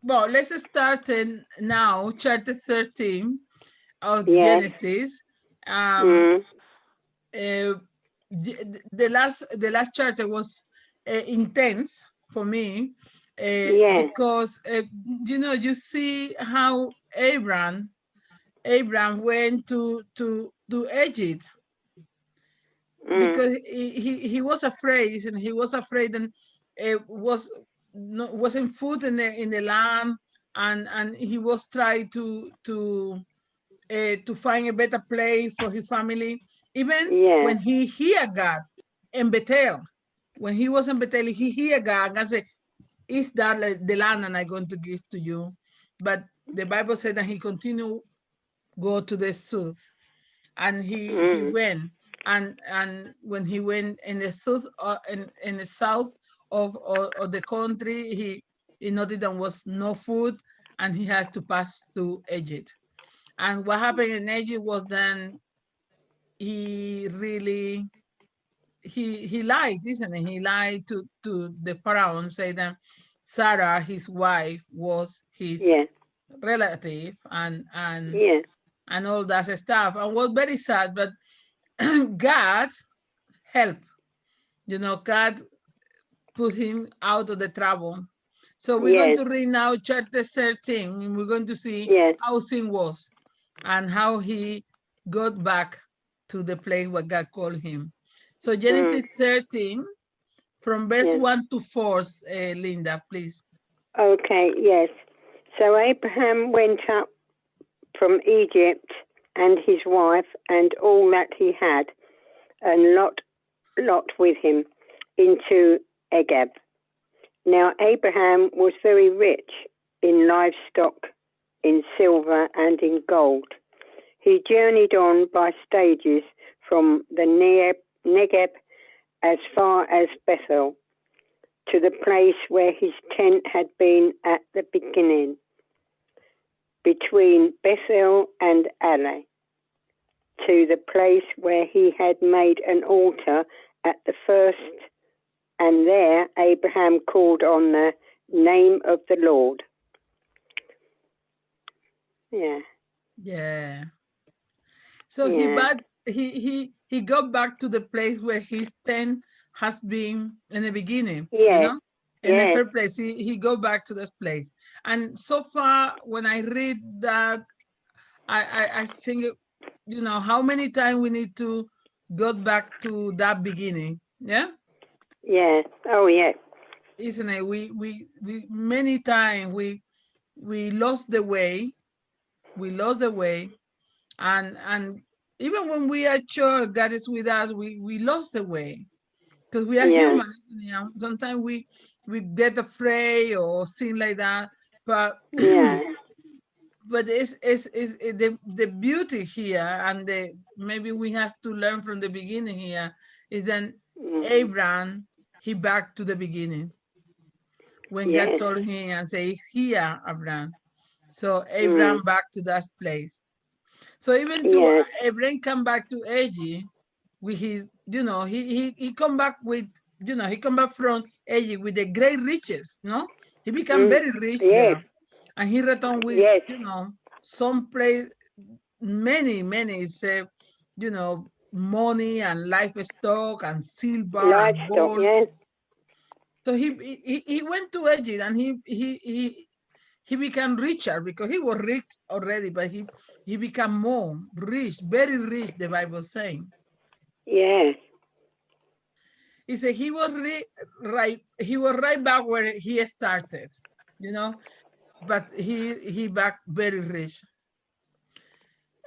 Well, let's start now, chapter 13 of Yes. Genesis. Um, Mm. uh, the last chapter was intense for me Yes. because you see how Abraham went to Egypt Mm. because he was afraid, and he was afraid, and it wasn't food in the land, and he was trying to find a better place for his family. Even Yes. when he hear God in Bethel, when he was in Bethel, he hear God and say, "Is that the land and I'm going to give to you?" But the Bible said that he continued go to the south, and he Mm. went, and when he went in the south in the south of the country, he noticed there was no food, and he had to pass to Egypt. And what happened in Egypt was then he really he lied, isn't he? He lied to the Pharaoh and said that Sarah, his wife, was his Yes. relative, and Yes. and all that stuff, and was very sad. But God helped. God put him out of the trouble. So we're going Yes. to read now chapter 13, and we're going to see Yes. how sin was and how he got back to the place where God called him. So Mm. Genesis 13, from verse Yes. 1 to 4, Linda, please. Okay. Yes. So Abraham went up from Egypt and his wife and all that he had, and Lot with him, into Egeb. Now Abraham was very rich in livestock, in silver, and in gold. He journeyed on by stages from the Negeb as far as Bethel, to the place where his tent had been at the beginning, between Bethel and Ale, to the place where he had made an altar at the first, and there Abraham called on the name of the Lord. Yeah, Yeah. So he yeah, back he got back to the place where his tent has been in the beginning, yes, in the yes, first place. He go back to this place. And so far when I read that, I think how many times we need to go back to that beginning. Yeah, yes, oh yes, isn't it? We many times we lost the way. We lost the way, and even when we are sure God is with us, we lost the way because we are yeah, human. Sometimes we get afraid or things like that, but yeah, but it's the beauty here, and the maybe we have to learn from the beginning here is that mm, Abraham, he back to the beginning when God yes, told him and say, "Here, Abraham." So mm, Abraham back to that place. So even to yes, Abraham come back to Egypt with his, he come back with, he come back from Egypt with the great riches, no? He become mm, very rich yes, there. And he returned with, yes, some place, many, say, money and livestock and silver and livestock, gold. yes, So he went to Egypt, and he became richer because he was rich already, but he became more rich, very rich. The Bible saying, yes, he said he was right back where he started, you know, but he back very rich.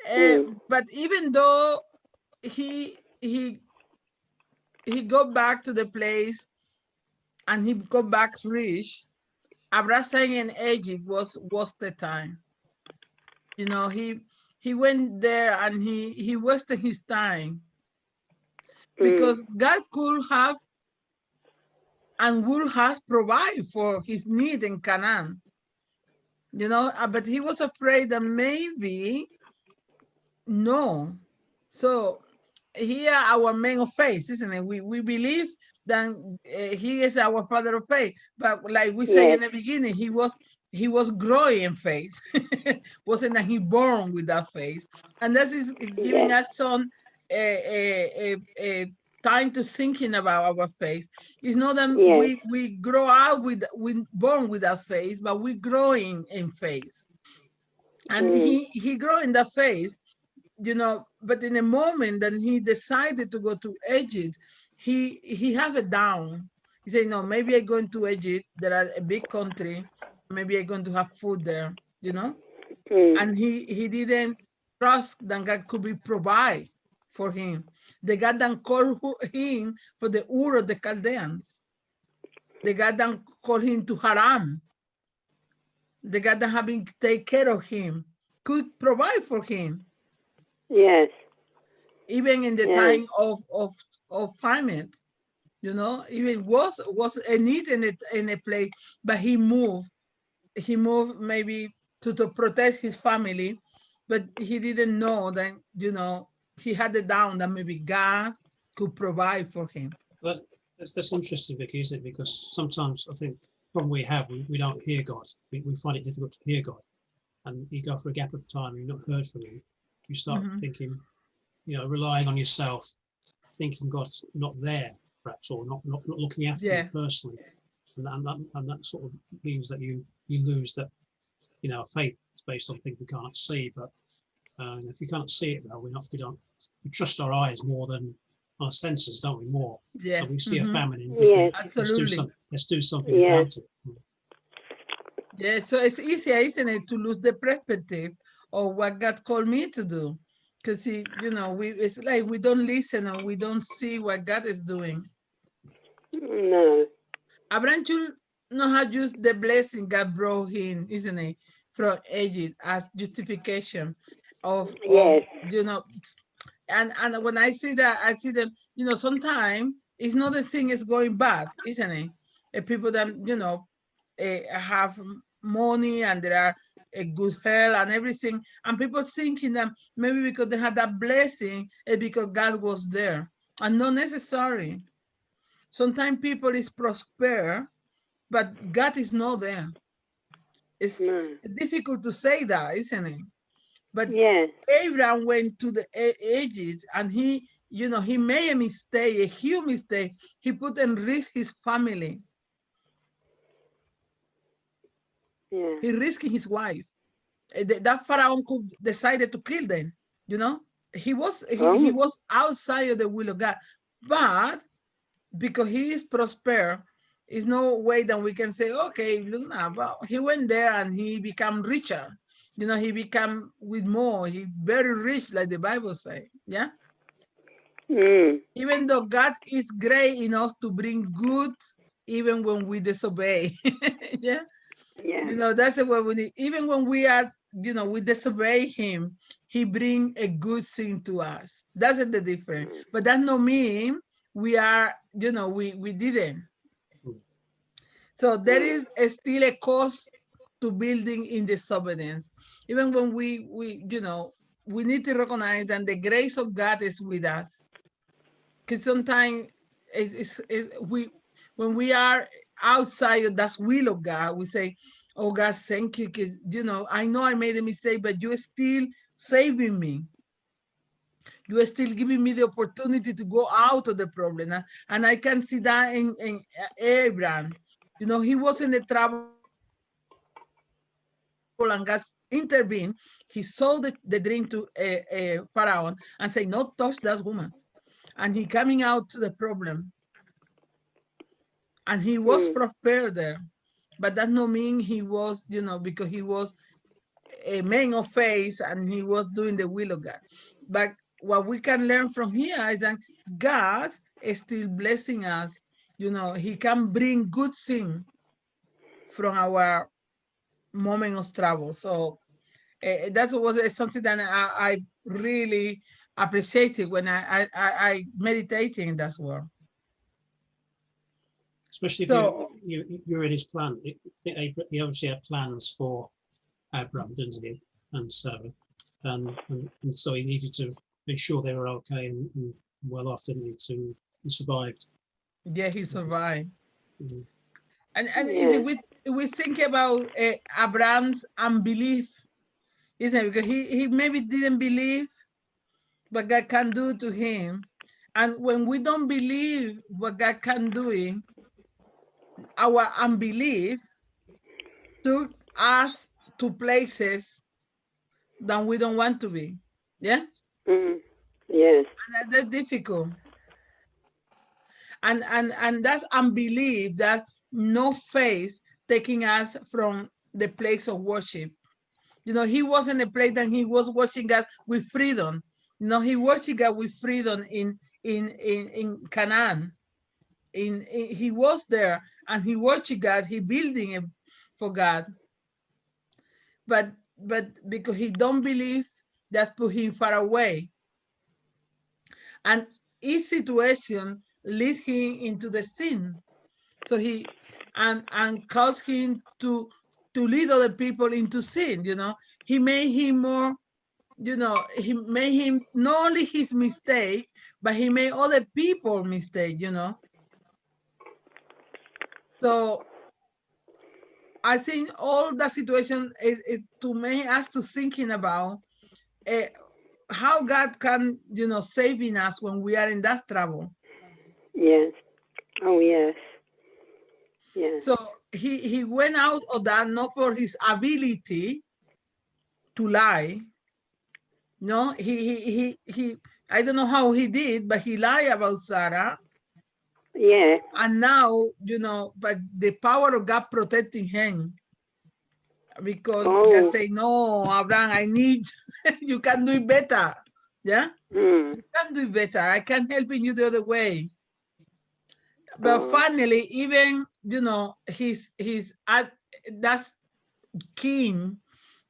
Uh, mm, but even though he he he go back to the place and he go back rich, Abraham staying in Egypt was the time. He went there and he wasted his time mm, because God could have and would have provide for his need in Canaan, but he was afraid that maybe no. So here our man of faith, isn't it? We believe that he is our father of faith, but like we say yes, in the beginning, he was he was growing in faith. Wasn't that he born with that faith? And this is giving Yes. us some time to thinking about our faith. It's not that Yes. we grow out with we born with that faith, but we growing in faith. And Mm. he grew in that faith, but in a moment that he decided to go to Egypt, he have it down. He said, no, maybe I going to Egypt. There are a big country. Maybe I going to have food there, Mm. and he didn't trust that God could be provide for him. The God that called him for the Ur of the Chaldeans. The God that called him to Haram. The God that having take care of him could provide for him, Yes. even in the Yes. time of famine. Even was a need in a place, but he moved. He moved maybe to protect his family, but he didn't know that he had it down that maybe God could provide for him. But that's interesting, Vicky, isn't it? Because sometimes I think the problem we have, we don't hear God. We find it difficult to hear God. And you go for a gap of time and you've not heard from him. You start Mhm. thinking, relying on yourself, thinking God's not there, perhaps, or not looking after you Yeah, personally. And that sort of means that you lose that, faith is based on things we can't see. But if we can't see it, though, we trust our eyes more than our senses, don't we? More. So yeah, we see a famine and we think, Yes. absolutely. let's do something Yes. about it. Yeah, so it's easier, isn't it, to lose the perspective of what God called me to do? Because it's like we don't listen or we don't see what God is doing. No. Abraham should know how to use the blessing God brought him, isn't it, from Egypt as justification of Yes. and when I see that, I see them, sometimes it's not the thing is going bad, isn't it? People that, have money and there are a good health and everything, and people thinking that maybe because they had that blessing, it's because God was there, and not necessary. Sometimes people is prosper, but God is not there. It's No. difficult to say that, isn't it? But Yes. Abraham went to the Egypt and he made a mistake, a huge mistake. He put in risk his family. Yeah. He risked his wife. That Pharaoh could decided to kill them, you know? He Oh. was outside of the will of God. But because he is prosper, is no way that we can say, okay, look now, but he went there and he became richer. He became with more. He very rich, like the Bible say. Yeah. Mm. Even though God is great enough to bring good, even when we disobey. Yeah. Yeah. That's what we need. Even when we are, we disobey him, he bring a good thing to us. That's the difference. But that no mean we are, we didn't. So there Mm. is still a cost to building in disobedience. Even when we need to recognize that the grace of God is with us. Because sometimes we when we are outside of that will of God, we say, "Oh God, thank you," because I know I made a mistake, but you're still saving me. You are still giving me the opportunity to go out of the problem, and I can see that in Abraham. He was in the trouble, and God intervened. He sold the dream to Pharaoh and say, "No, touch that woman." And he coming out to the problem, and he was Mm. prospered there. But that no mean he was, because he was a man of faith and he was doing the will of God. But what we can learn from here is that God is still blessing us. He can bring good things from our moment of trouble. So that was something that I really appreciated when I meditated in that word. Especially if So you're in his plan. He obviously had plans for Abraham, didn't he, and Sarah, and so he needed to make sure they were okay and well off, didn't he? He survived. yeah, he survived. Mhm. And is it Yes. we think about Abraham's unbelief, isn't it? Because he maybe didn't believe what God can do to him. And when we don't believe what God can do, our unbelief took us to places that we don't want to be. Yeah? Mm. Yes. And that's difficult. And that's unbelief, that no faith taking us from the place of worship. He was in a place that he was worshiping God with freedom. He worshiped God with freedom in Canaan. He was there and he worshiped God. He building it for God, but because he don't believe, that put him far away. And each situation leads him into the sin. So he and caused him to lead other people into sin. He made him more. He made him not only his mistake, but he made other people mistake. So I think all that situation is to make us to thinking about uh, how God can, saving us when we are in that trouble. Yes. Oh, yes. Yes. So he went out of that not for his ability to lie. No, he I don't know how he did, but he lied about Sarah. Yeah. And now, but the power of God protecting him, because God Oh. say, no, Abraham, I need you can do it better. Yeah, Mm. you can do it better. I can help you the other way. But Oh. finally, even his at that's king,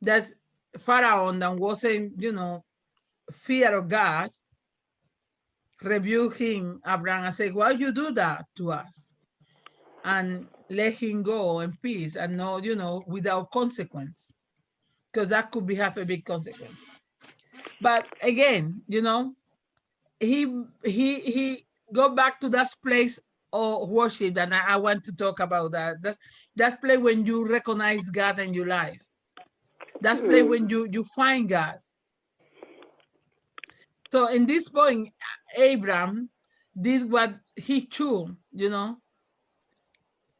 that Pharaoh that wasn't, fear of God, rebuke him, Abraham, and say, why you do that to us? And let him go in peace and no, without consequence, because that could be have a big consequence. But again, he he go back to that place of worship, and I want to talk about that. That's place when you recognize God in your life. That's place Mm. when you find God. So in this point, Abraham did what he should.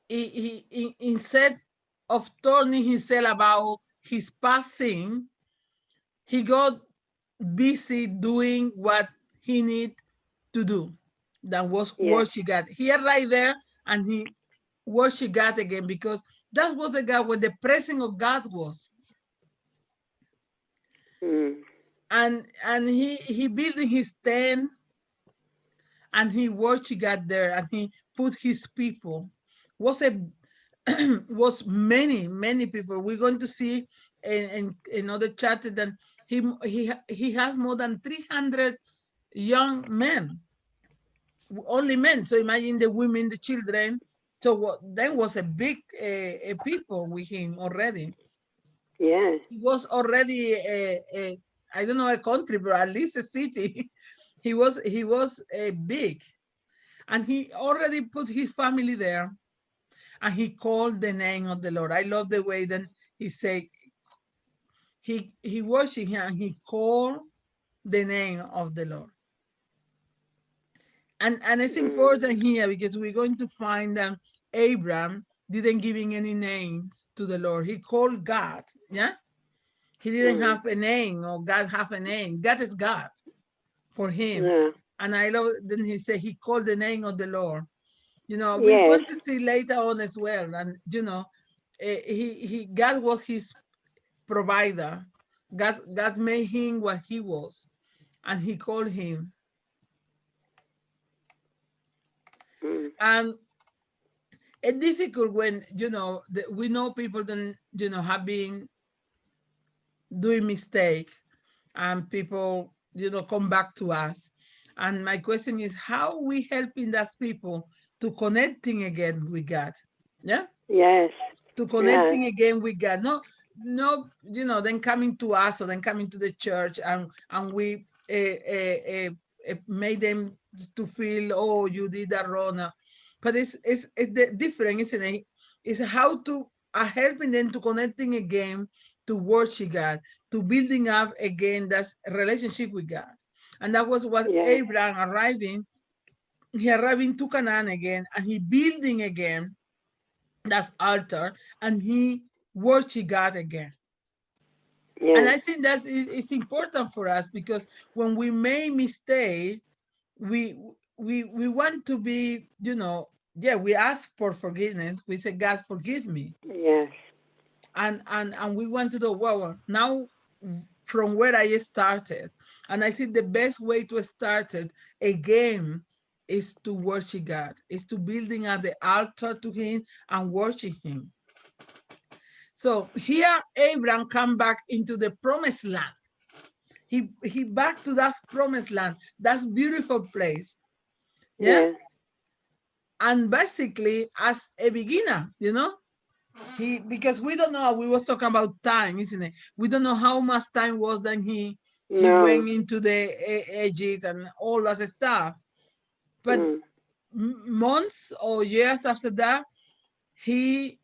Instead of turning himself about his past sin, he got busy doing what he need to do. That was Yes. worship God. He right there and he worship God again, because that was the God where the presence of God was. Mm. And he building his tent and he worship God there, and he put his people. Was a was many people. We're going to see in another chapter that he has more than 300 young men, only men. So imagine the women, the children. So what then was a big people with him already. Yes. He was already I don't know, a country, but at least a city. He was big, and he already put his family there, and he called the name of the Lord. I love the way that he said he worshiped him and he called the name of the Lord. And it's Mm. important here because we're going to find that Abraham didn't giving any names to the Lord. He called God. Yeah. He didn't Mm. have a name, or God have a name. God is God for him. Yeah. And I love, then he said he called the name of the Lord. We're Yes. going to see later on as well. And he God was his provider. God made him what he was, and he called him. Mm. And it's difficult when we know people that have been doing mistake, and people come back to us. And my question is, how we helping that people to connecting again with God? Yeah, Yes. to Yes. connecting again with God. No, no, then coming to us, or then coming to the church, and we made them to feel, oh, you did that wrong. But it's different, isn't it? It's how to helping them to connecting again to worship God, to building up again that relationship with God. And that was what Yes. Abraham arriving. He arriving to Canaan again, and he building again that altar, and he worship God again. And Yes. I think that it's important for us, because when we make mistake, we we want to be, yeah, we ask for forgiveness. We say, God, forgive me. Yes. And we want to do, well, now from where I started. And I think the best way to start it again is to worship God, is to building at the altar to him and worship him. So here Abraham come back into the promised land. He back to that promised land, that beautiful place. Yeah. Yes. And basically as a beginner, because we don't know, we was talking about time, isn't it? We don't know how much time was then he No. went into the Egypt and all that stuff. But Mm. months or years after that, he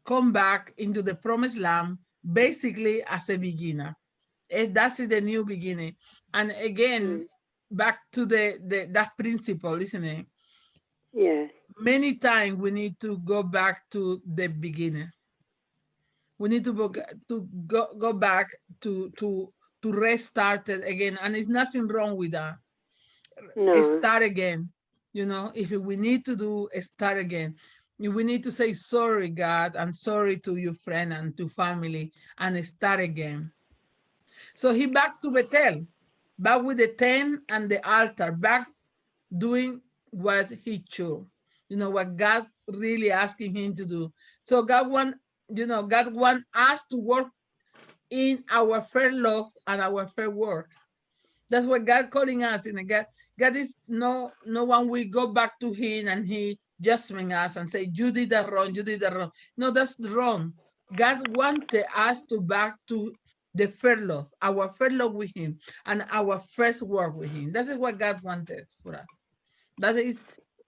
come back into the promised land basically as a beginner. That's the new beginning. And again, Mm. back to the that principle, isn't it? Yes. Many times we need to go back to the beginning. We need to go back to restart it again, and it's nothing wrong with that. No. Start again. If we need to do start again, if we need to say sorry, God, and sorry to your friend and to family, and start again. So he back to Bethel, back with the tent and the altar, back doing what he should. What God really asking him to do. So God want us to work in our fair love and our fair work. That's what God calling us. God is no one will go back to him and he judging us and say, you did that wrong, you did that wrong. No, that's wrong. God wanted us to back to the fair love, our fair love with him, and our first work with him. That is what God wanted for us. That is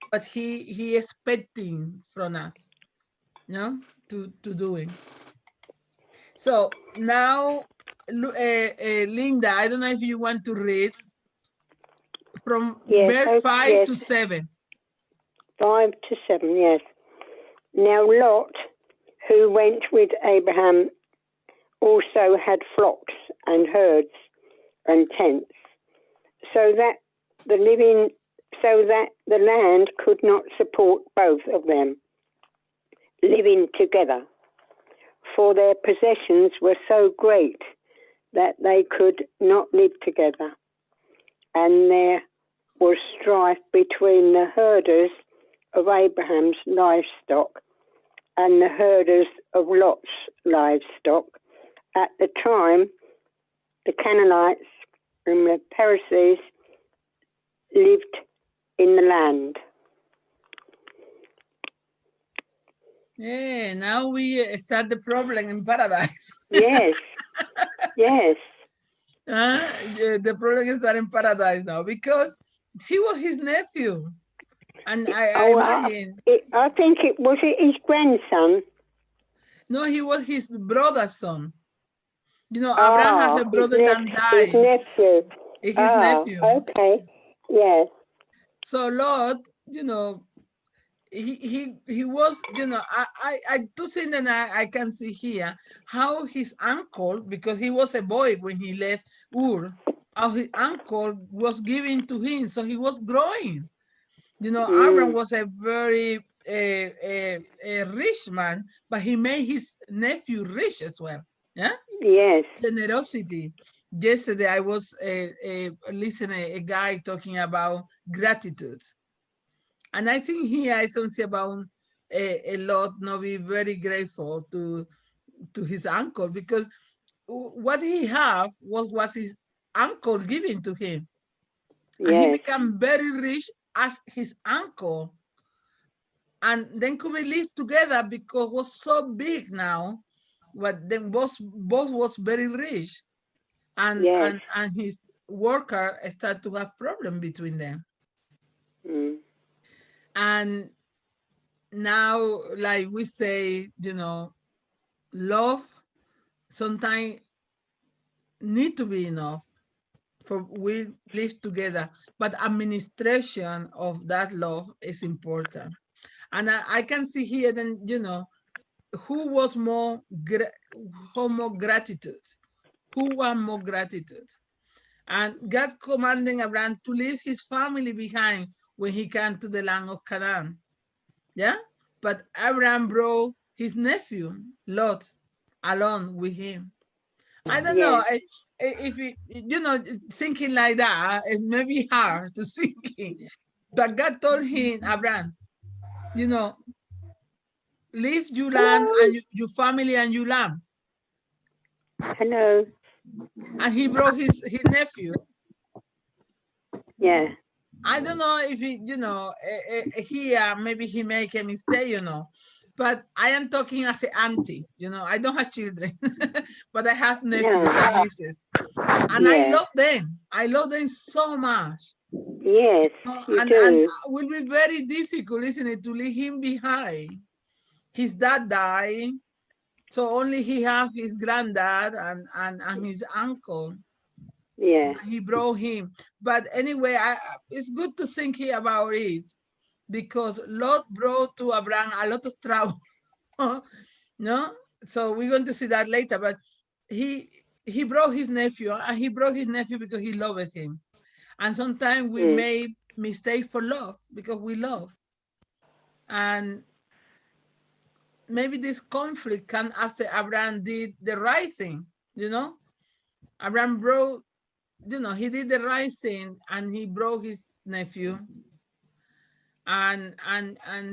what he expecting from us, to doing. So now, Linda, I don't know if you want to read from Yes. verse Oh, 5 yes. to 7. 5 to 7. Yes. Now Lot, who went with Abraham, also had flocks and herds and tents, so that the land could not support both of them living together, for their possessions were so great that they could not live together. And there was strife between the herders of Abraham's livestock and the herders of Lot's livestock. At the time, the Canaanites and the Perizzites lived in the land. Yeah, now we start the problem in paradise. Yes, yes, The problem is that in paradise now, because he was his nephew. And I Oh, imagine, I think it his grandson. no, he was his brother's son. Abraham has Ah, a brother that his died. nephew. It's his Ah, nephew. okay. Yes. So Lord, he was, I do think that I can see here how his uncle, because he was a boy when he left Ur, how his uncle was giving to him, so he was growing. Aaron Mm, was a very a rich man, but he made his nephew rich as well. Yeah, yes. generosity. Yesterday I was listening a guy talking about gratitude. And I think here I don't see about a lot, not be very grateful to his uncle, because what he have was his uncle giving to him. And he Yes. became very rich as his uncle. And then could we live together because it was so big now. But then both was very rich. And Yes. and and his worker started to have problem between them. Mm, And now, like we say, love sometimes need to be enough for we live together, but administration of that love is important. And I can see here then, who was who more gratitude, who want more gratitude. And God commanding Abraham to leave his family behind when he came to the land of Canaan. Yeah. But Abraham brought his nephew, Lot, along with him. I don't know. Yes. If it, thinking like that, it may be hard to think. But God told him, Abraham, you know, leave your land Hello. and your family and your lamb. Hello. And he brought his nephew. Yeah. I don't know if he, here maybe he make a mistake, but I am talking as an auntie, I don't have children, but I have nephews No. and nieces, and I Yeah. love them. I love them so much. Yes, you And do. will be very difficult, isn't it, to leave him behind. His dad died, so only he have his granddad and his uncle. Yeah. He brought him. But anyway, it's good to think here about it because Lot brought to Abraham a lot of trouble. No? So we're going to see that later. But he brought his nephew, and he brought his nephew because he loved him. And sometimes we make mistake for love because we love. And maybe this conflict can after Abraham did the right thing, Abraham brought, he did the right thing and he brought his nephew and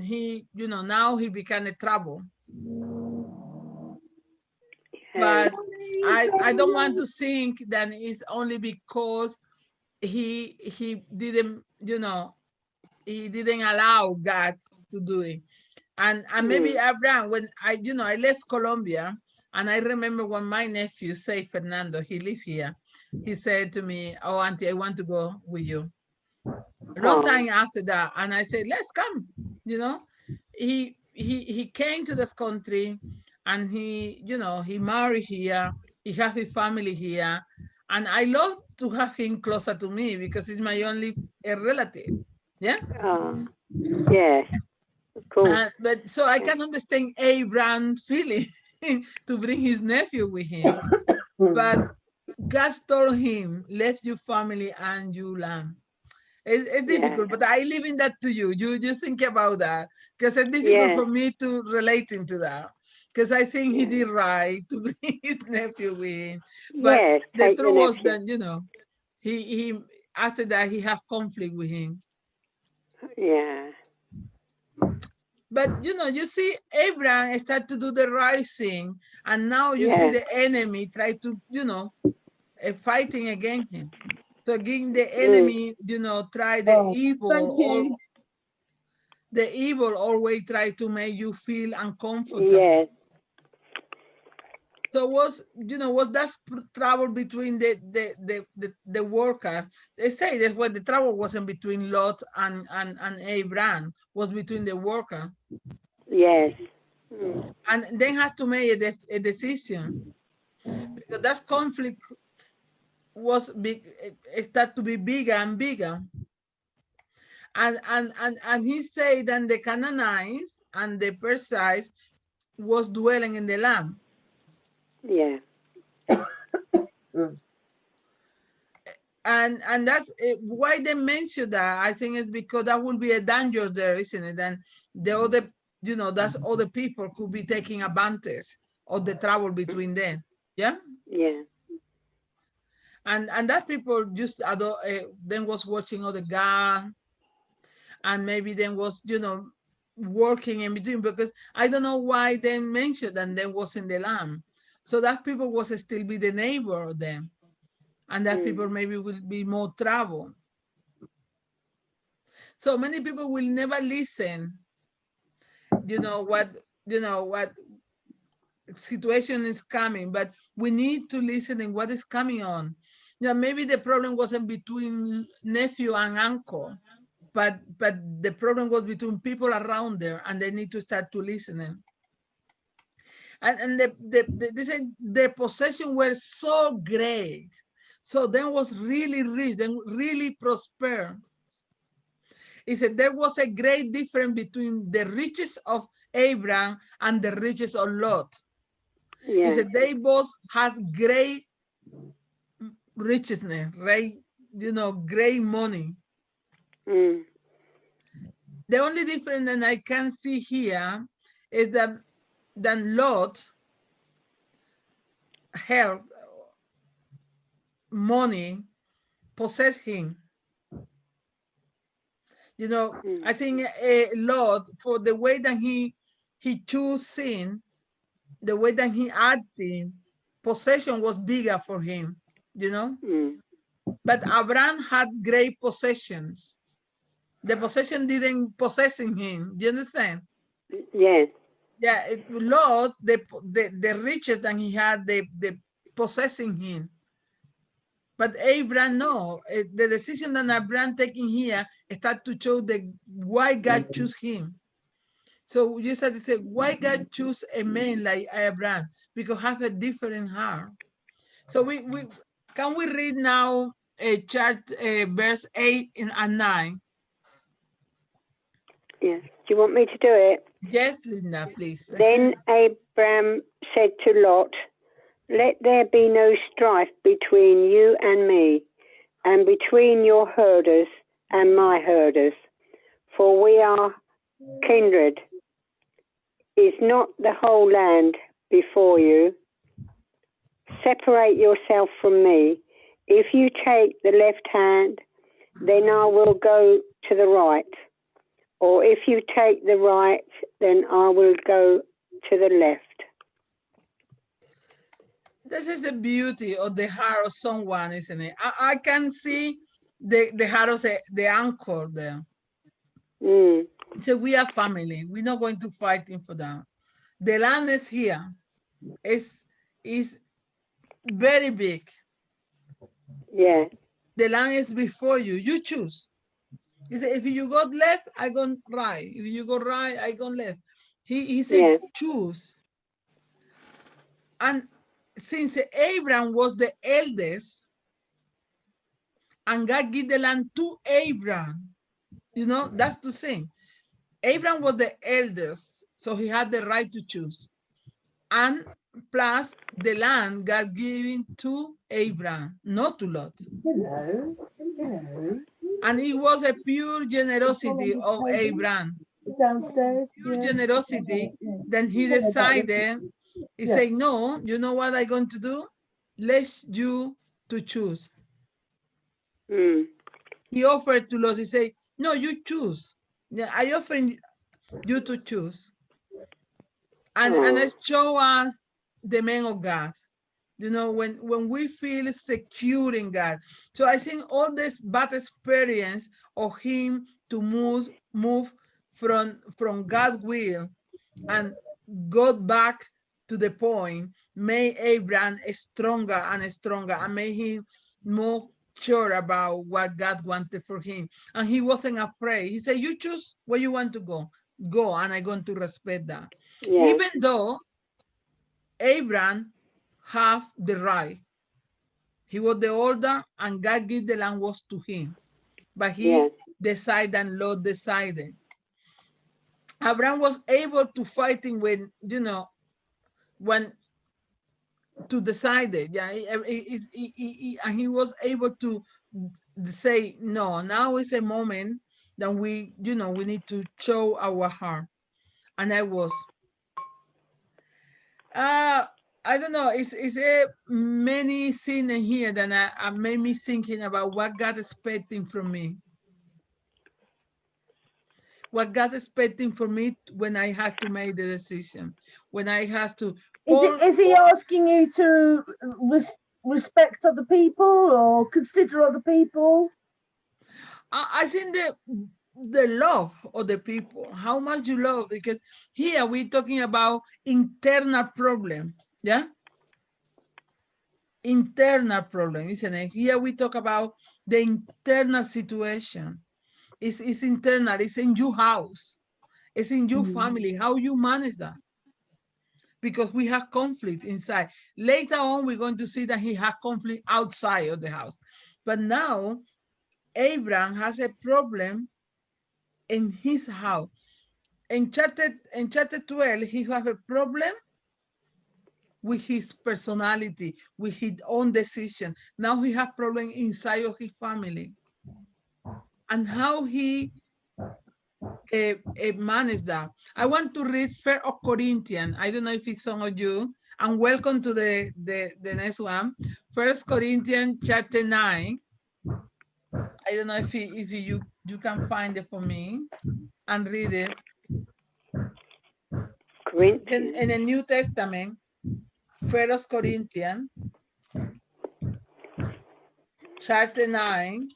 he, now he became a trouble. Yeah. But I don't want to think that it's only because he didn't, he didn't allow God to do it. And maybe Abraham, when I left Colombia, and I remember when my nephew say Fernando, he lived here, he said to me, "Oh, auntie, I want to go with you." A long time after that, and I said, "Let's come." He came to this country, and he married here. He has his family here, and I love to have him closer to me because he's my only relative. Yeah. Oh, yes, of course. But so I can understand Abraham feeling to bring his nephew with him. But God told him, "Let your family and your land." It's Yeah. difficult, but I leave in that to you. You just think about that because it's difficult Yeah. for me to relate into that because I think he Yeah. did right to bring his nephew with him. But Yes, the take the truth was nephew. that he after that he have conflict with him. Yeah. But you see, Abraham started to do the right thing, and now you see Yeah. the enemy try to, fighting against him. So again, the Mm. enemy, try the evil, the evil always try to make you feel uncomfortable. Yes. So was that trouble between the worker? They say that when the trouble wasn't between Lot and Abraham, was between the worker, Yes. Mm. and they had to make a decision because that conflict was big. It started to be bigger and bigger, and he said that the Canaanites and the Perizzites was dwelling in the land. Yeah. And that's why they mention that. I think it's because that will be a danger there, isn't it? And the other, that's other people could be taking advantage of the trouble between them. Yeah. Yeah. And that people just then was watching other guy, and maybe then was working in between, because I don't know why they mentioned that they was in the land, so that people was still be the neighbor of them, and that people maybe will be more trouble. So many people will never listen. What situation is coming, but we need to listen in what is coming on. Maybe the problem wasn't between nephew and uncle. but the problem was between people around there, and they need to start to listening. And they said the possession were so great. So then was really rich, then really prosper. He said there was a great difference between the riches of Abraham and the riches of Lot. Yeah. He said they both had great richness, right? Great money. Mm. The only difference that I can see here is that Lot health, money possess him. I think a Lot, for the way that he chose sin, the way that he acted, possession was bigger for him. But Abraham had great possessions. The possession didn't possess him. Do you understand? Yes. Yeah, Lot, the riches that he had, the possessing him. But Abraham, no. The decision that Abraham taking here start to show why God chose him. So you start to say, why God choose a man like Abraham? Because have a different heart. So we can we read now verse 8 and 9? Yes. Do you want me to do it? Yes, Linda, please. Then Abraham said to Lot, "Let there be no strife between you and me, and between your herders and my herders, for we are kindred. Is not the whole land before you? Separate yourself from me. If you take the left hand, then I will go to the right. Or if you take the right, then I will go to the left." This is the beauty of the heart of someone, isn't it? I can see the heart of the uncle there. Mm. So we are family. We're not going to fight for that. The land is here. Is very big. Yeah. The land is before you. You choose. He said, if you go left, I go right. If you go right, I go left. He said, choose. And since Abraham was the eldest, and God gave the land to Abraham, that's the same. Abraham was the eldest, so he had the right to choose. And plus the land God given to Abraham, not to Lot. Hello. Hello. And it was a pure generosity of Abraham. Downstairs. Pure generosity. Then he decided, he said, no, you know what I'm going to do? Let you to choose. Mm. He offered to Lot, he said, no, you choose. I offer you to choose. And it show us the man of God. When we feel secure in God. So I think all this bad experience of him to move from God's will and go back to the point made Abraham stronger and stronger and made him more sure about what God wanted for him. And he wasn't afraid. He said, you choose where you want to go, and I'm going to respect that. Yeah. Even though Abraham have the right. He was the older and God gave the land was to him. But he decided and Lot decided. Abraham was able to fight him when to decide it. Yeah, and he was able to say, no, now is a moment that we need to show our heart. And I was. I don't know. It's many things in here that I made me thinking about what God expecting from me. What God expecting from me when I had to make the decision. When I have to. Is he asking you to respect other people or consider other people? I think the love of the people, how much you love, because here we're talking about internal problem. Yeah. Internal problem, isn't it? Here we talk about the internal situation. It's internal. It's in your house. It's in your family. How you manage that? Because we have conflict inside. Later on, we're going to see that he has conflict outside of the house. But now, Abraham has a problem in his house. In chapter 12, he has a problem with his personality, with his own decision. Now he has problem inside of his family. And how he managed that. I want to read 1 Corinthians. I don't know if it's some of you. And welcome to the next one. 1 Corinthians chapter 9. I don't know if you can find it for me and read it. Corinthians. In the New Testament, 1 Corinthians chapter 9.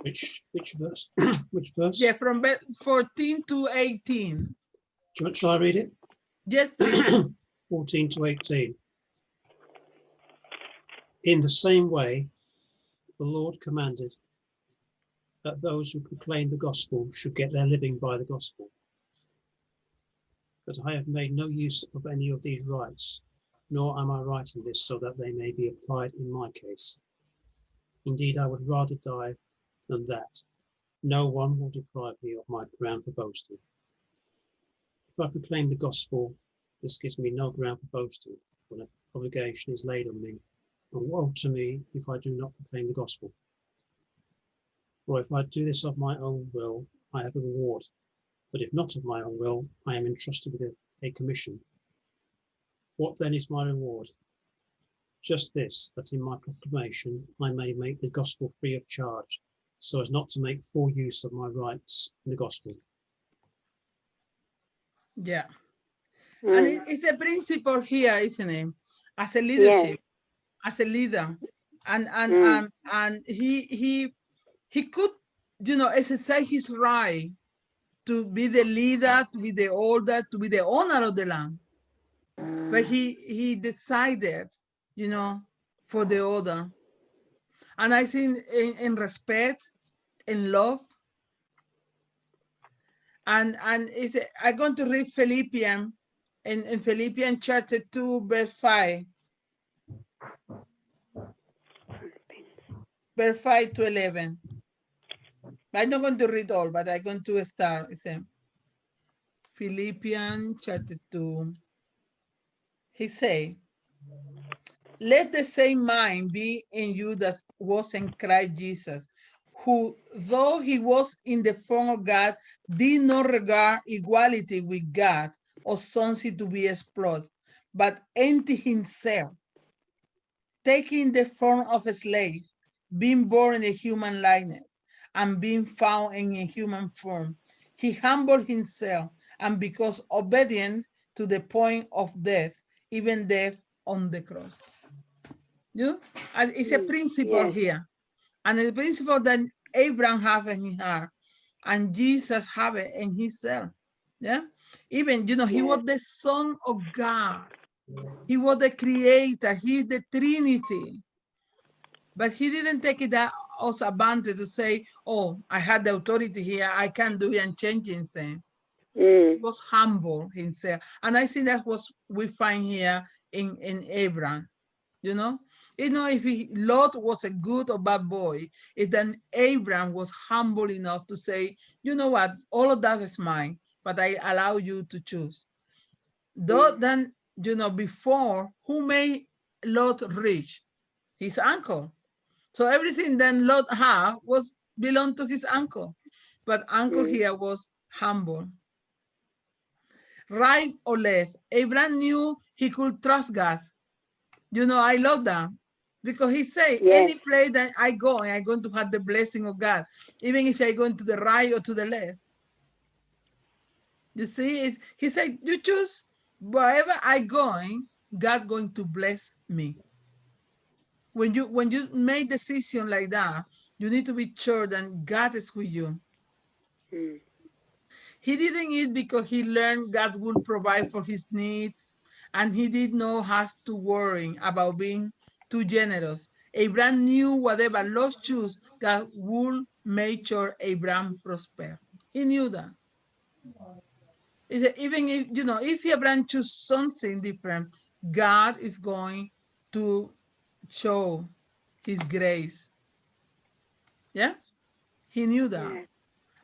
Which verse? Which verse? Yeah, from 14 to 18. Shall I read it? Yes, please. 14 to 18. In the same way, the Lord commanded that those who proclaim the gospel should get their living by the gospel. But I have made no use of any of these rights, nor am I writing this so that they may be applied in my case. Indeed, I would rather die than that. No one will deprive me of my ground for boasting. If I proclaim the gospel, this gives me no ground for boasting, when an obligation is laid on me. And woe to me if I do not proclaim the gospel. For if I do this of my own will, I have a reward. But if not of my own will, I am entrusted with a commission. What then is my reward? Just this, that in my proclamation I may make the gospel free of charge, so as not to make full use of my rights in the gospel. Yeah. And it's a principle here, isn't it? As a leadership, as a leader. And he could, exercise his right to be the leader, to be the older, to be the owner of the land. But he decided, for the other. And I think in respect, in love. And I'm going to read Philippians in Philippians chapter 2, verse 5. Verse 5 to 11. I'm not going to read all, but I'm going to start. It's Philippians chapter 2. He say, let the same mind be in you that was in Christ Jesus, who, though he was in the form of God, did not regard equality with God or something to be exploited, but emptied himself, taking the form of a slave, being born in a human likeness, and being found in a human form. He humbled himself and because obedient to the point of death, even death on the cross. And it's a principle here. And the principle that Abraham have in his heart and Jesus have it in himself. Yeah. Even, he was the Son of God. He was the creator. He's the Trinity. But he didn't take it as advantage to say, oh, I had the authority here. I can do it and change things. He was humble himself. And I think that's what we find here in Abraham. If Lot was a good or bad boy, if then Abraham was humble enough to say, you know what, all of that is mine, but I allow you to choose. Though then, before, who made Lot rich? His uncle. So everything then Lot had was belonged to his uncle. But uncle here was humble. Right or left, Abraham knew he could trust God. I love that. Because he said, any place that I go, I'm going to have the blessing of God, even if I go to the right or to the left. You see, he said, you choose wherever I going, God going to bless me. When you make decision like that, you need to be sure that God is with you. He didn't eat because he learned God will provide for his needs, and he did not have to worry about being too generous, Abraham knew whatever Lot chose, God would make sure Abraham prosper. He knew that. He said, even if, if Abraham choose something different, God is going to show his grace. Yeah, he knew that. Yeah.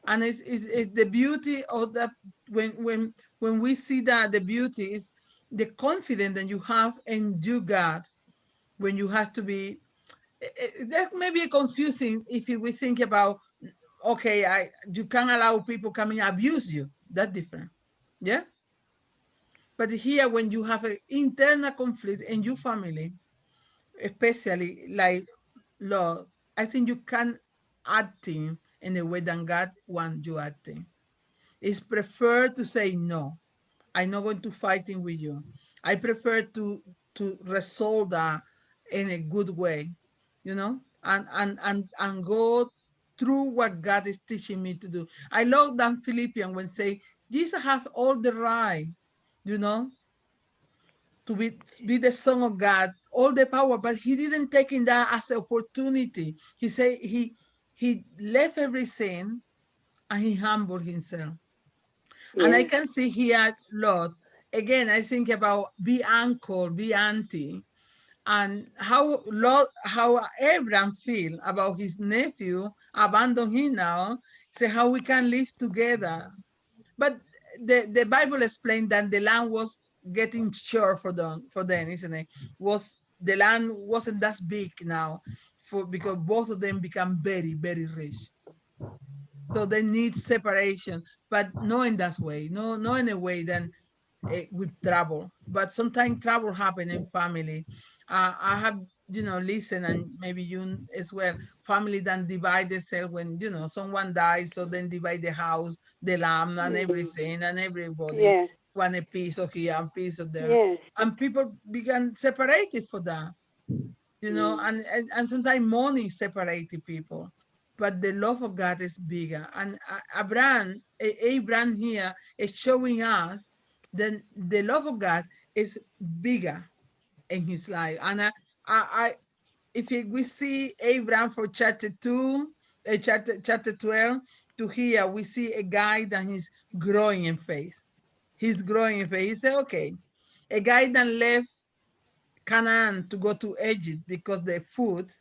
And it's the beauty of that. When we see that, the beauty is the confidence that you have in you, God, when you have to be, that may be confusing if we think about, okay, you can't allow people come and abuse you. That's different. Yeah. But here, when you have an internal conflict in your family, especially like law, I think you can acting in the way that God wants you acting. It's prefer to say no. I'm not going to fighting with you. I prefer to resolve that in a good way, and go through what God is teaching me to do. I love that Philippians when say Jesus has all the right, you know, to be the son of God, all the power, but he didn't take in that as an opportunity. He said he left everything and he humbled himself. And I Yeah. can see here, Lord, again, I think about be uncle, be auntie, and how Abraham feel about his nephew, abandon him now, say how we can live together. But the Bible explained that the land was getting short for them, isn't it? The land wasn't that big now because both of them become very, very rich. So they need separation, but not in that way, no, not in a way that with trouble. But sometimes trouble happen in family. I have, listen, and maybe you as well, family that divide themselves when, someone dies, so then divide the house, the land and Mm. everything, and everybody Yes. want a piece of here and piece of there. Yes. And people began separated for that, Mm. and sometimes money separated people, but the love of God is bigger. And Abraham here is showing us that the love of God is bigger in his life. And I if we see Abraham for chapter 12 to here, we see a guy that is growing in faith. He's growing in faith. He said, okay, a guy that left Canaan to go to Egypt because the food.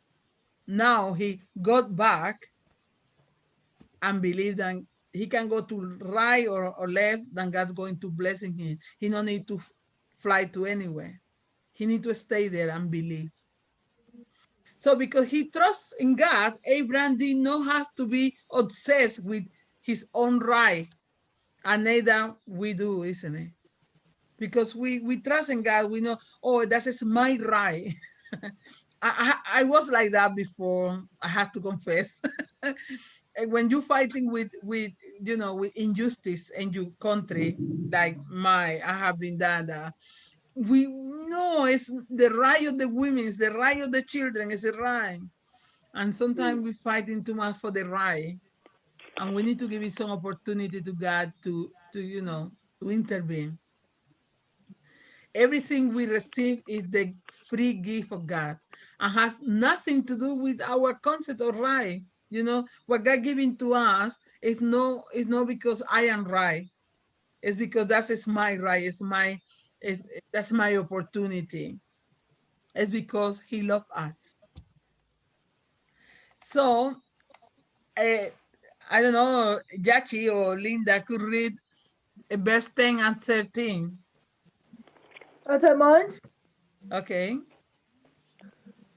Now he got back and believed that he can go to right or left, then God's going to blessing him. He don't need to fly to anywhere. He need to stay there and believe. So because he trusts in God, Abraham did not have to be obsessed with his own right. And neither we do, isn't it? Because we trust in God, we know, oh, that is my right. I was like that before. I have to confess. When you're fighting with injustice in your country, like I have been that. We know it's the right of the women, it's the right of the children, it's the right. And sometimes Mm. we're fighting too much for the right, and we need to give it some opportunity to God to intervene. Everything we receive is the free gift of God and has nothing to do with our concept of right. What God giving to us is not because I am right. It's because is my right. That's my opportunity. It's because He loves us. So uh, I don't know, Jackie or Linda could read verse 10 and 13. I don't mind. Okay.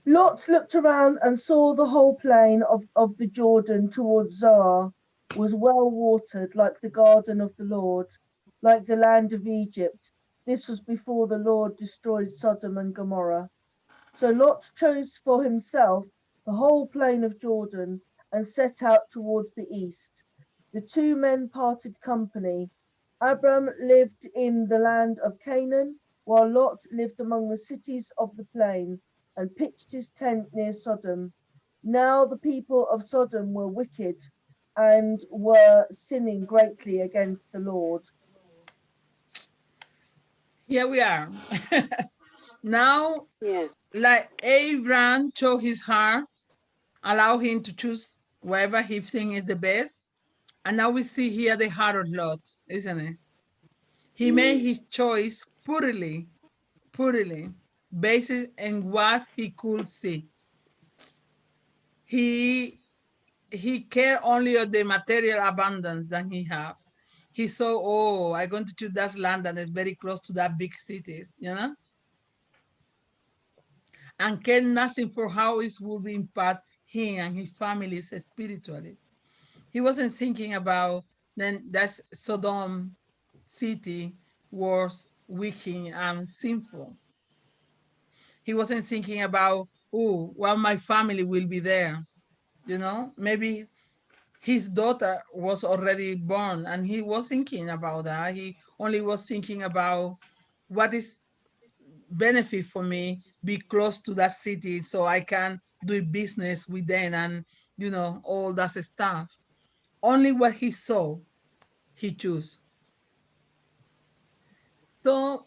Lot looked around and saw the whole plain of the Jordan towards Zoar was well watered, like the garden of the Lord, like the land of Egypt. This was before the Lord destroyed Sodom and Gomorrah. So Lot chose for himself the whole plain of Jordan and set out towards the east. The two men parted company. Abram lived in the land of Canaan, while Lot lived among the cities of the plain and pitched his tent near Sodom. Now the people of Sodom were wicked and were sinning greatly against the Lord. Here we are. Now Yeah. like Abraham chose his heart, allow him to choose whatever he thinks is the best. And now we see here the heart of Lot, isn't it? He made his choice purely based on what he could see. He he cared only of the material abundance that he have. He saw, oh, I'm going to choose that land that is very close to that big cities, and care nothing for how it would impact him and his family spiritually. He wasn't thinking about then that Sodom city was wicked and sinful. He wasn't thinking about, oh, well, my family will be there. Maybe his daughter was already born and he was thinking about that. He only was thinking about what is benefit for me, be close to that city so I can do business with them and all that stuff. Only what he saw, he chose. So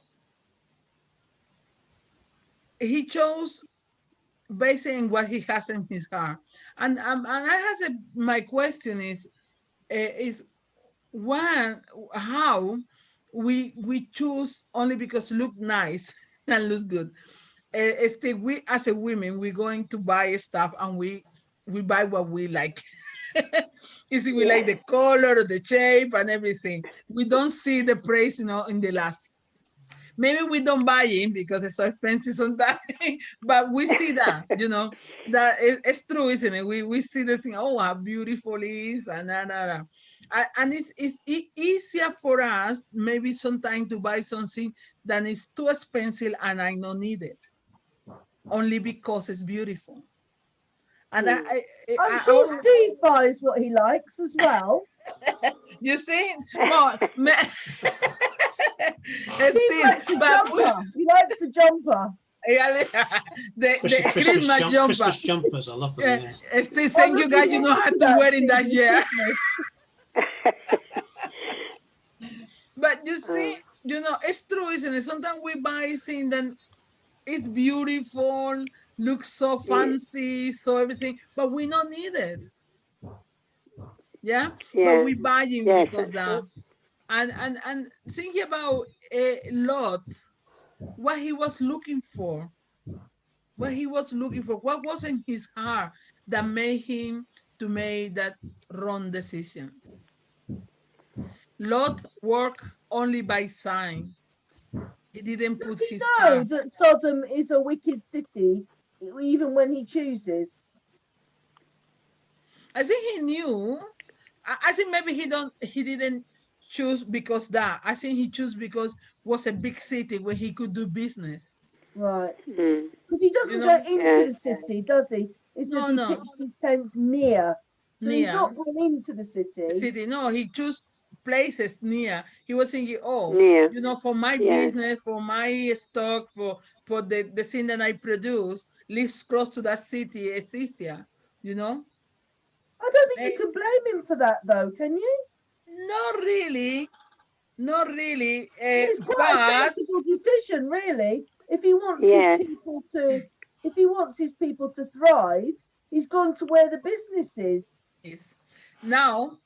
he chose based on what he has in his heart. And I have my question is one, how we choose only because look nice and looks good. Still, we as a women, we're going to buy stuff and we buy what we like. You see, we like the color, the shape, and everything. We don't see the price, in the last. Maybe we don't buy it because it's so expensive sometimes, but we see that, that it's true, isn't it? We see this thing, oh, how beautiful it is, and and it's easier for us maybe sometimes to buy something that is too expensive and I don't need it, only because it's beautiful. And I'm I sure always, Steve buys what he likes as well. you see, well, Steve Steve, likes a but jumper. He likes a jumper. the Christmas Christmas jumper. Christmas jumpers. I love them. Yeah. Steve I'm saying you looking guys, you know forward how to to that, wear in Steve, that this year. Christmas. But you see, it's true, isn't it? Sometimes we buy things that it's beautiful, looks so fancy, so everything, but we don't need it. Yeah, but yeah. we buying Yes, because that's that. true. And thinking about a Lot, what he was looking for, what was in his heart that made him to make that wrong decision. Lot worked only by sign. He didn't Does put he his know heart. that Sodom is a wicked city, even when he chooses? I think he knew. I think maybe he didn't choose because that. I think he chose because it was a big city where he could do business. Right. Mm. Because he You doesn't go know? into Yeah. the city, does he? It says No, he no. pitched his tents near. So he's Near not gone into the the city. city. No, he chose places near. He was thinking, oh, Near. for my Yes. business, for my stock, for the thing that I produce, lives close to that city, it's easier, you know? I don't think you Eh, can blame him for that, though, can you? Not really, not really. I mean, it's quite a But sensible decision, really. If he wants his Yes. people to, if he wants his people to thrive, he's gone to where the business is. it's now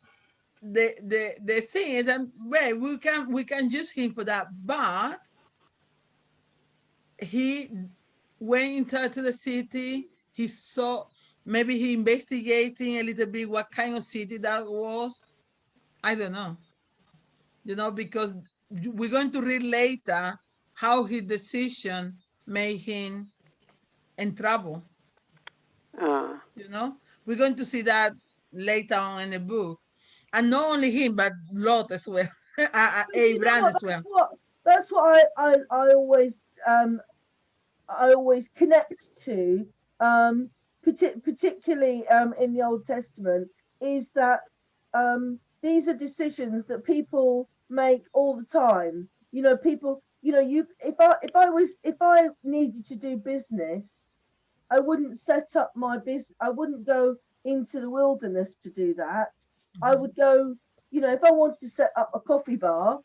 the thing is that well, we can use him for that, but he went into the city. He saw, maybe he investigating a little bit what kind of city that was. I don't know, because we're going to read later how his decision made him in trouble. Ah. We're going to see that later on in the book, and not only him but Lot as well, But you know Abraham what? as well. That's what I always connect to, particularly in the Old Testament, is that these are decisions that people make all the time. People. You if I needed to do business, I wouldn't set up my business. I wouldn't go into the wilderness to do that. I Mhm. would go. If I wanted to set up a coffee bar,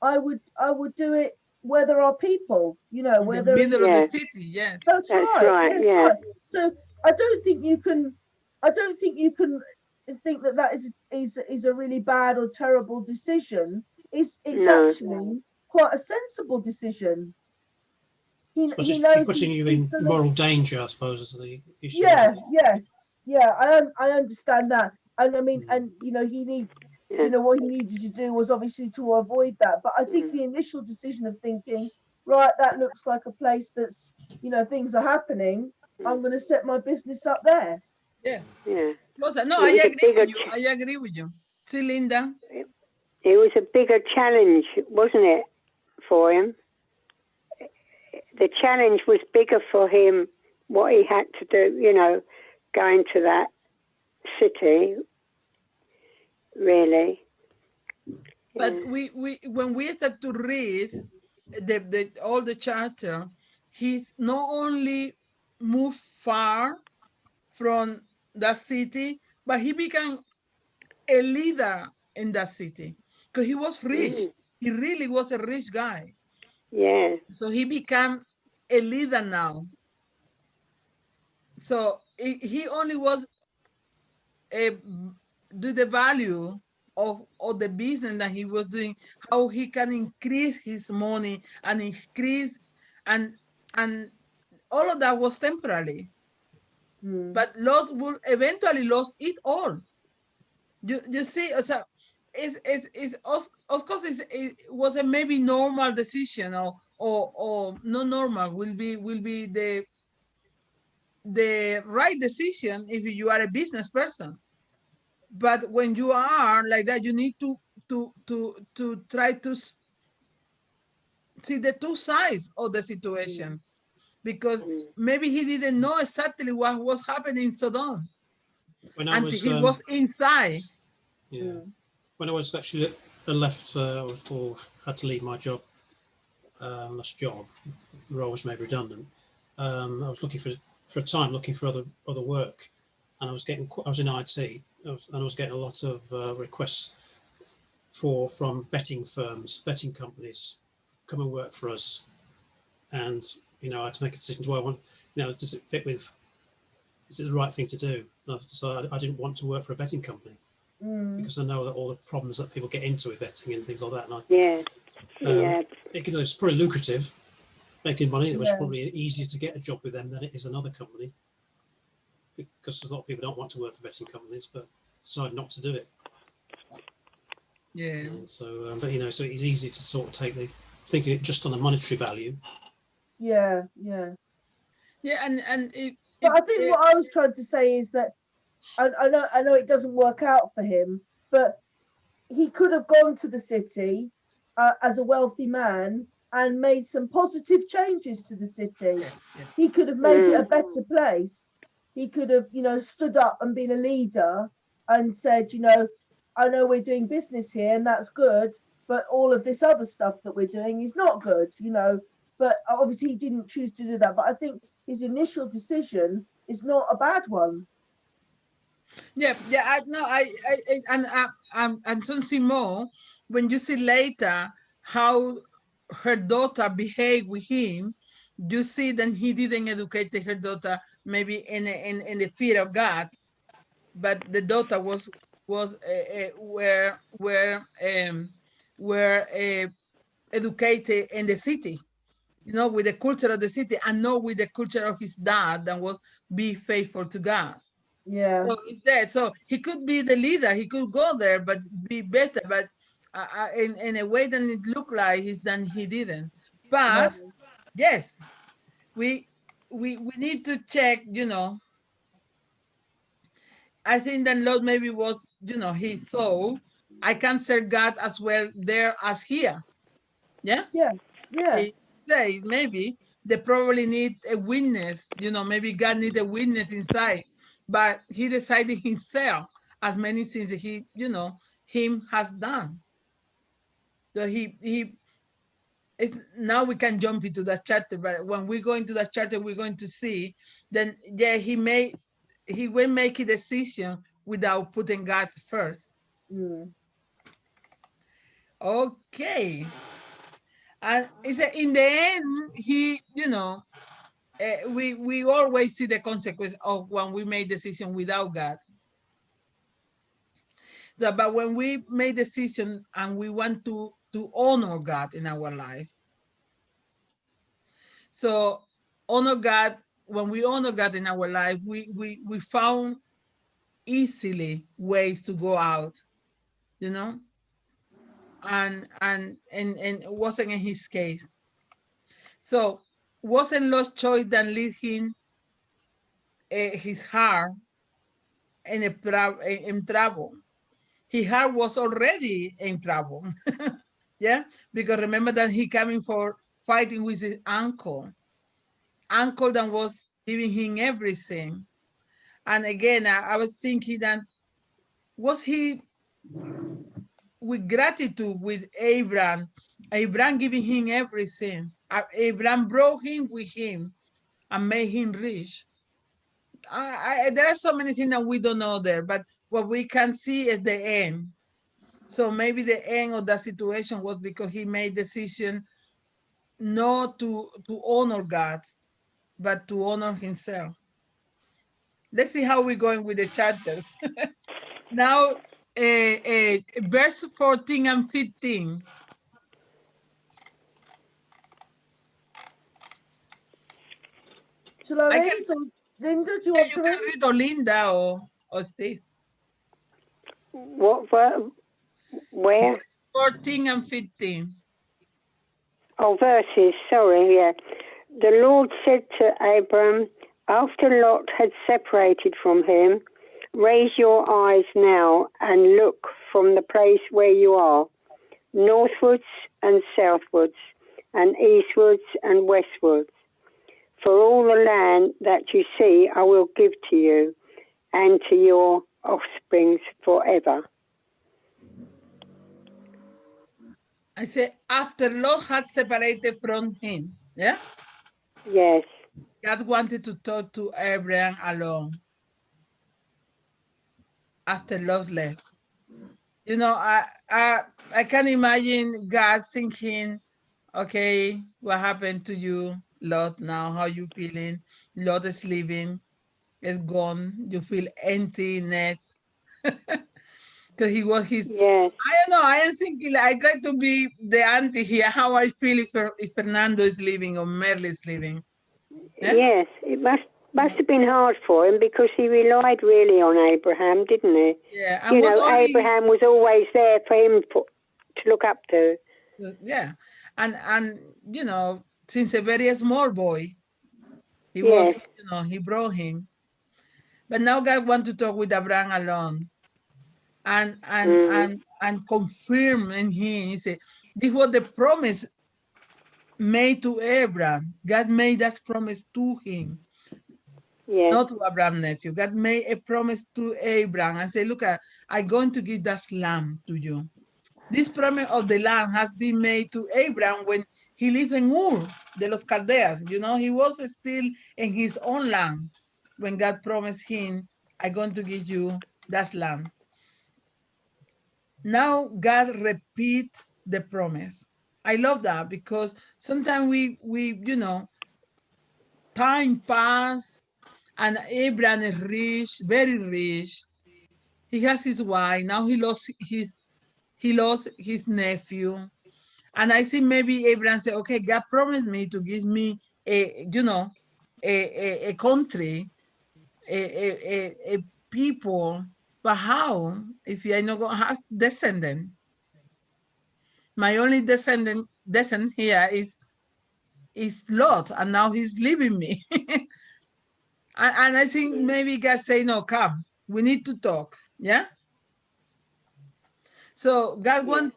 I would do it where there are people, you know, In where the there is. middle of the Yeah. city, yes. That's That's right. right. That's Yeah. right. So I don't think you can. I don't think you can think that that is a really bad or terrible decision. It's No. actually quite a sensible decision. Suppose He it's be knows putting you he's in gonna. moral danger, I suppose, is the issue, isn't Yeah. it? Yes. Yeah. I understand that, and I mean, Mm. and you know, he needs. Yeah. You know what he needed to do was obviously to avoid that. But I think Mm. the initial decision of thinking, right, that looks like a place that's, you know, things are happening. Mm. I'm going to set my business up there. Yeah. Yeah. Rosa, no, I It was a agree bigger. with you. I agree with you. See, Linda? It was a bigger challenge, wasn't it, for him? The challenge was bigger for him. What he had to do, you know, going to that city. Really. But Yeah. we when we start to read the all the charter, he's not only moved far from that city, but he became a leader in that city because he was rich. Mm. He really was a rich guy. Yeah. So he became a leader now. So he only was a do the value of the business that he was doing, how he can increase his money and increase and and all of that was temporary. Mm. But Lot will eventually lose it all. You see, so it's of course it was a maybe normal decision or no normal will be the right decision if you are a business person. But when you are like that, you need to try to see the two sides of the Mm. situation because Mm. maybe he didn't know exactly what was happening in Sodom When I until was, he was inside. yeah, Mm. when I was actually left or had to leave my job, last job, the role was made redundant. I was looking for a time looking for other work, and I was in IT, and I was getting a lot of requests from betting firms, betting companies, come and work for us, and I had to make a decision. Do I want, does it fit with? Is it the right thing to do? And I decided I didn't want to work for a betting company Mm. because I know that all the problems that people get into with betting and things like that. And Yeah. I, Yeah. it's probably lucrative, making money. It was Yeah. probably easier to get a job with them than it is another company because a lot of people don't want to work for betting companies, but decide not to do it. Yeah. And so, but so it's easy to sort of thinking it just on the monetary value. Yeah. Yeah. Yeah, and But I think what I was trying to say is that I know it doesn't work out for him, but he could have gone to the city as a wealthy man and made some positive changes to the city. yeah, yes. He could have made it a Mm. better place. He could have, you know, stood up and been a leader and said, you know, I know we're doing business here and that's good, but all of this other stuff that we're doing is not good, you know. But obviously he didn't choose to do that. But I think his initial decision is not a bad one. Yeah, yeah. I no, and something more. When you see later how her daughter behaved with him, you see that he didn't educate her daughter maybe in the fear of God, but the daughter was were educated in the city, with the culture of the city and not with the culture of his dad that was be faithful to God. Yeah. So it's that. So he could be the leader. He could go there, but be better. But in a way that it looked like he's done, he didn't. No. But yes, we we need to check. I think that Lord maybe was, his soul. I can serve God as well there as here. Yeah. Yeah. Yeah. He say maybe they probably need a witness. Maybe God need a witness inside, but he decided himself as many things that him has done. So he it's now we can jump into that chapter, but when we go into that chapter, we're going to see then yeah he will make a decision without putting God first. Mm. Okay. And it's in the end, he, we always see the consequence of when we make decision without God. But when we make decision and we want to honor God in our life, so honor God, when we honor God in our life, we found easily ways to go out, you know, and it wasn't in his case. So wasn't Lord's choice that lead him his heart in trouble. His heart was already in trouble. Yeah, because remember that he coming for fighting with his uncle that was giving him everything. And again, I was thinking that was he with gratitude with Abraham giving him everything. Abraham brought him with him and made him rich. There are so many things that we don't know there, but what we can see is the end. So maybe the end of that situation was because he made decision not to honor God, but to honor himself. Let's see how we're going with the chapters. Now, verse 14 and 15. Shall I I read can, or Linda, do you yeah, want you to can read? read or Linda or Steve. What? Where? 14 and 15. Oh, verses. Sorry. Yeah. The Lord said to Abram, after Lot had separated from him, raise your eyes now and look from the place where you are, northwards and southwards, and eastwards and westwards. For all the land that you see I will give to you and to your offsprings forever. I say, after Lot had separated from him, yeah? Yes. God wanted to talk to Abraham alone after Lot left. You know, I can imagine God thinking, okay, what happened to you, Lot, now? How you feeling? Lot is leaving, is gone. You feel empty, net. Because he was his, Yes. I don't know, I am thinking, I try to be the auntie here, how I feel if Fernando is leaving or Merle is leaving. Yeah? Yes. It must have been hard for him because he relied really on Abraham, didn't he? Yeah, and You was know, only, Abraham was always there for him to look up to. yeah, and you know, since a very small boy, he was, Yes. he brought him. But now God want to talk with Abraham alone and and Mm. and and confirm in him. He said, this was the promise made to Abraham. God made that promise to him, Yes. not to Abraham's nephew. God made a promise to Abraham and said, look, I'm going to give that lamb to you. This promise of the land has been made to Abraham when he lived in Ur de los Chaldeas. You know, he was still in his own land when God promised him, I'm going to give you that land. Now God repeat the promise. I love that because sometimes we time pass and Abraham is rich, very rich. He has his wife. Now he lost his nephew. And I think maybe Abraham said, okay, God promised me to give me a country, a people, but how if I not going to have descendant? My only descendant here is Lot, and now he's leaving me. and I think maybe God say, no, come, we need to talk. Yeah. So God Yes.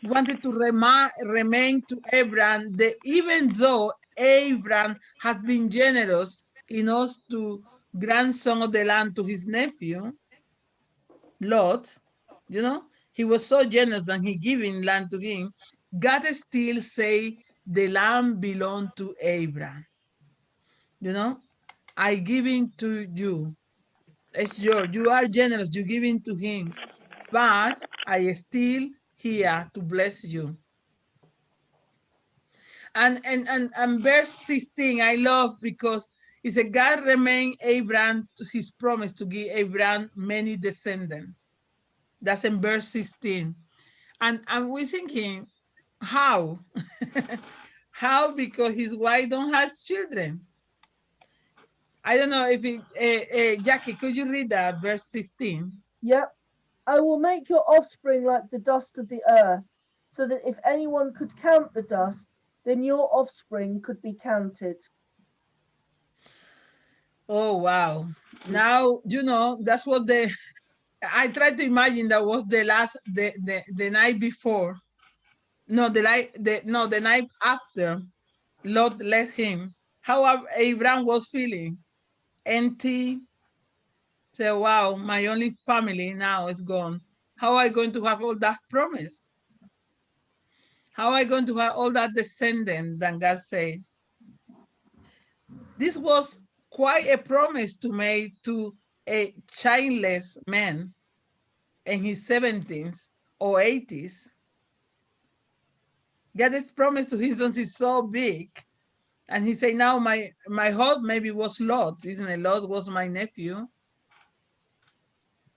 wanted to remain to Abraham that even though Abraham has been generous enough to grandson of the land to his nephew, Lot, he was so generous that he giving land to him. God still say the land belonged to Abraham. I giving to you. It's yours. You are generous. You giving to him, but I still here to bless you. And verse 16, I love because it said God remained Abraham to his promise to give Abraham many descendants. That's in verse 16. And we're thinking, how? How? Because his wife don't have children. I don't know if it, Jackie, could you read that, verse 16? Yep. I will make your offspring like the dust of the earth, so that if anyone could count the dust, then your offspring could be counted. Oh, wow. Now, that's what I tried to imagine that was the night before. No, the night after Lot left him. How Abraham was feeling? Empty. Say, wow, my only family now is gone. How am I going to have all that promise? How am I going to have all that descendant that God said? This was quite a promise to make to a childless man in his 70s or 80s. God's promise to his sons is so big. And he said, now my hope maybe was Lot, isn't it? Lot was my nephew.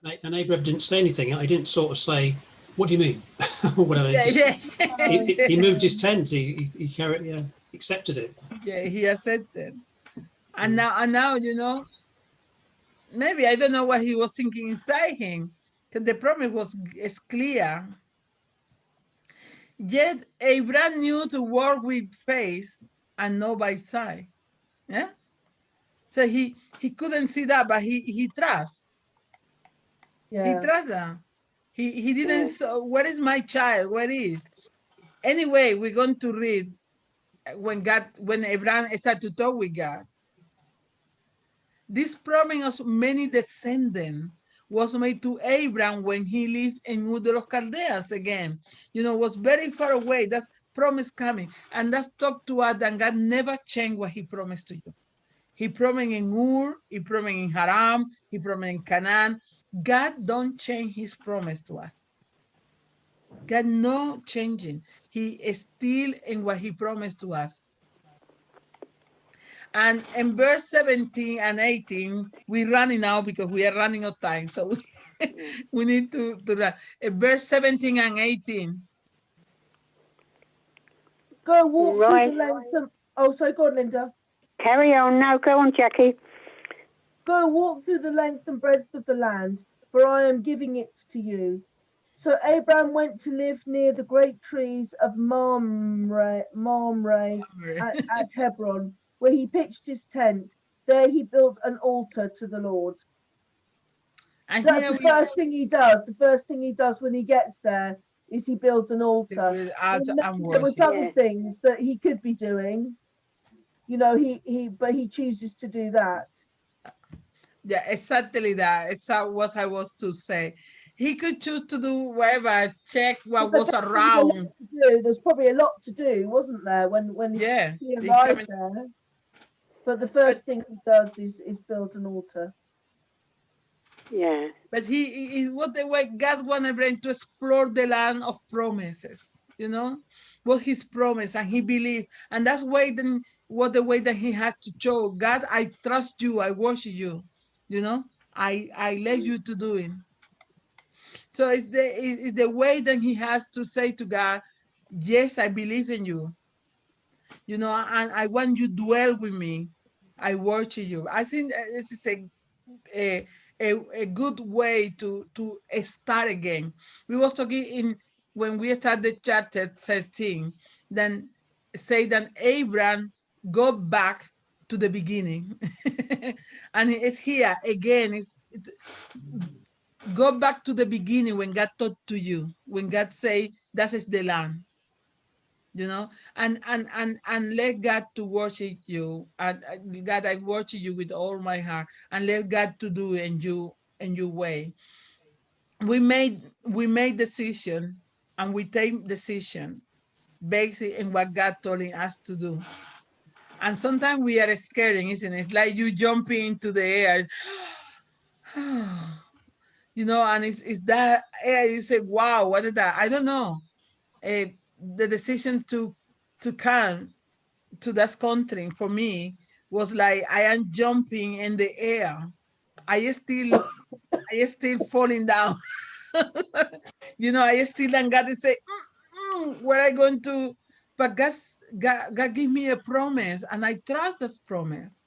And Abraham didn't say anything. He didn't sort of say, "What do you mean?" or whatever. Yeah. He moved his tent. He carried, accepted it. Yeah, he accepted. And now, maybe I don't know what he was thinking inside him, because the promise is clear. Yet Abraham knew to work with faith and not by sight. Yeah. So he couldn't see that, but he trusts. He Yeah. trusts that. He didn't. So where is my child? Where is? Anyway, we're going to read when Abraham started to talk with God. This promise of many descendants was made to Abraham when he lived in Ur of Chaldeans again. Was very far away. That's promise coming. And that's talk to us that God never changed what he promised to you. He promised in Ur, he promised in Haram, he promised in Canaan. God don't change his promise to us. God no changing. He is still in what he promised to us. And in verse 17 and 18, we're running now because we are running out of time. So we need to run. Verse 17 and 18. Go walk Right. through the length of. Oh, sorry, go on, Linda. Carry on. No, go on, Jackie. Go walk through the length and breadth of the land, for I am giving it to you. So Abraham went to live near the great trees of Mamre at Hebron, where he pitched his tent. There he built an altar to the Lord. And That's here the first thing he does. The first thing he does when he gets there is he builds an altar. There was other things that he could be doing. But he chooses to do that. Yeah, exactly that. It's what I was to say. He could choose to do whatever, check what But was around. there's probably a lot to do, wasn't there, when he arrived there? But the first thing he does is build an altar. Yeah. But he is what the way God wanted Abraham to explore the land of promises, what his promise, and he believed. And that's why then what the way that he had to show God, I trust you, I worship you, I let you to do it. So it's the way that he has to say to God, yes, I believe in you, and I want you to dwell with me. I worship you. I think this is a good way to start again. We was talking when we started chapter 13, then say that Abraham go back to the beginning. And it's here again, go back to the beginning when God talked to you, when God say, that is the land, and let God to worship you. And God, I worship you with all my heart, and let God to do in your way. We made decision, and we take decision based in what God told us to do. And sometimes we are scared, isn't it? It's like you jumping into the air. And it's that air. You say, wow, what is that? I don't know. The decision to come to that country for me was like I am jumping in the air. I still I still falling down. I still and God is say, where I going to? But God give me a promise, and I trust this promise.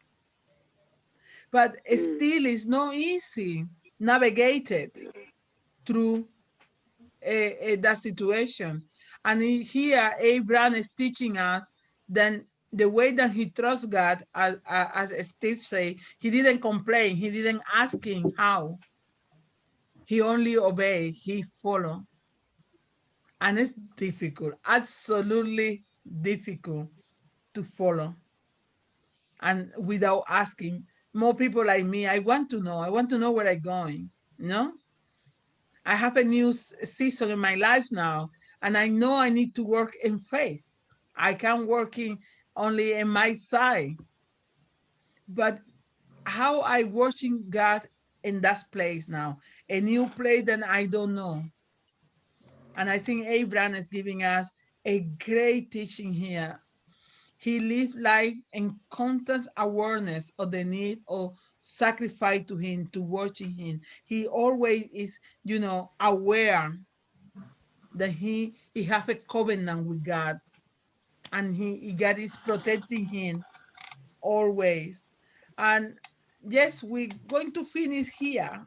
But it Mm. still is not easy navigated through that situation. And here, Abraham is teaching us then the way that he trusts God, as Steve say, he didn't complain, he didn't ask him how. He only obeyed, he followed. And it's difficult, absolutely difficult to follow. And without asking, more people like me, I want to know where I'm going. No, I have a new season in my life now, and I know I need to work in faith. I can work only in my side, but how I worship God in that place now, a new place that I don't know. And I think Abraham is giving us a great teaching here. He lives life in constant awareness of the need of sacrifice to him, to worship him. He always is, aware that he have a covenant with God, and God is protecting him always. And yes, we're going to finish here.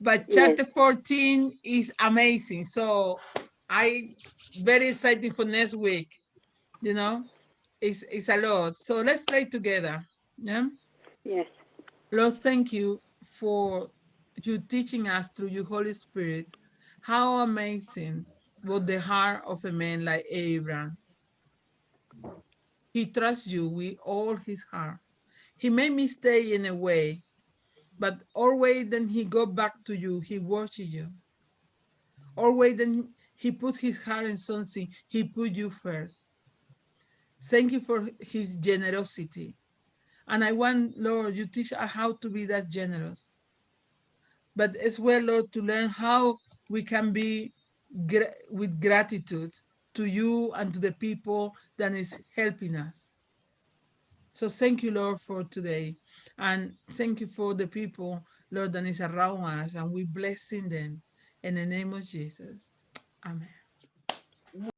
But Yes, chapter 14 is amazing. So I very excited for next week. You know, it's a lot. So let's pray together. Yeah. yes, Lord, thank you for you teaching us through your Holy Spirit. How amazing was the heart of a man like Abraham. He trusts you with all his heart. He made mistake in a way, but always then he go back to you. He worships you. Always then he put his heart in something. He put you first. Thank you for his generosity. And I want, Lord, you teach us how to be that generous. But as well, Lord, to learn how we can be with gratitude to you and to the people that is helping us. So thank you, Lord, for today. And thank you for the people, Lord, that is around us. And we blessing them in the name of Jesus. Amen.